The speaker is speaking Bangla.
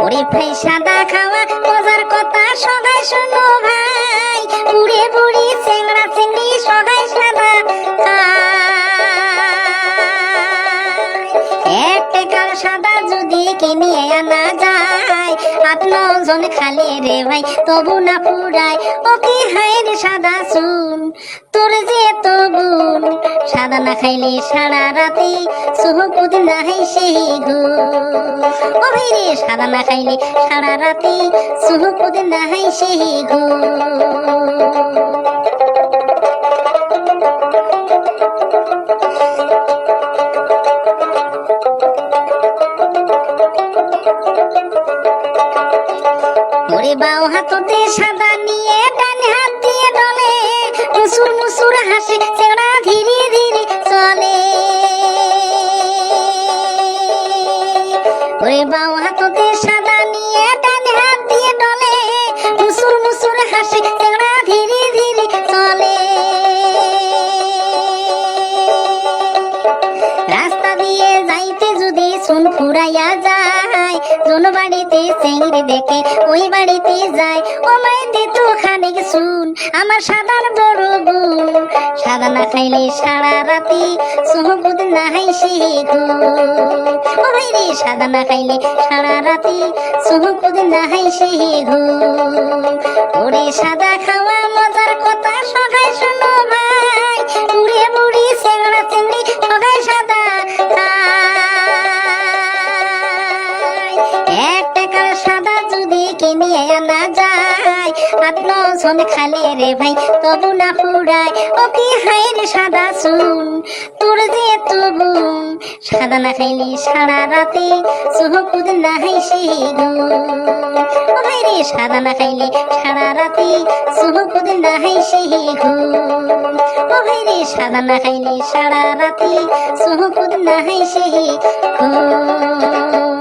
ওরে ভাই সাদা খাওয়া মজার কথা সবাই শোনো ভাই, বুড়ে বুড়ি চেংড়া চেংড়ি সবাই সাদা এক টাকার সাদা যদি কিনে আনা যায়, 8-9 জন খালে রে ভাই তবু না ফুরায়। ও কি হায় রে সাদা চুন, তোর যে তো গুণ, সাদা না খাইলে সারা রাতে সুহকুদ নাই সেই গুণ। ও ভাই রে সাদা না খাইলে সারা রাতে সুহকুদ নাই সেই গুণ। ওরে বাও হাততে সাদা নিয়ে ডান হাত দিয়ে ডলে, মুসুর মুসুর হাসে চেংড়া ধীরে ধীরে চলে। ওরে বাও হাততে সাদা নিয়ে ডান হাত দিয়ে ডলে, মুসুর মুসুর হাসে চেংড়া ধীরে ধীরে চলে। রাস্তা দিয়ে যাইতে যদি চুন ফুরাইয়া যায়, জন বাড়িতে চেংড়ি দেখে ওই বাড়িতে যায়। ও মাই দে তো খানিক চুন, আমার সাদার বড় গুণ, সাদা না খাইলে সারা রাতে সুহকুদ নাই সেই গুণ। ও ভাই রে সাদা না খাইলে সারা রাতে সুহকুদ নাই সেই গুণ। ওরে সাদা খাওয়া মজার কথা সবাই শোনো ভাই, বুড়ে বুড়ি চেংড়া চেংড়ি সবাই সাদা খায়। এক টাকার সাদা যদি কিনে আনা যায়, 8-9 জন খালে রে ভাই তবু না ফুরায়। ও কি হায় রে সাদা চুন, তোর যে তো গুণ, সাদা না খাইলে সারা রাতে সুহকুদ নাই সেই গুণ। ও ভাই রে সাদা না খাইলে সারা রাতে সুহকুদ নাই সেই গুণ। ও ভাই রে সাদা না খাইলে সারা রাতে সুহকুদ নাই সেই গুণ।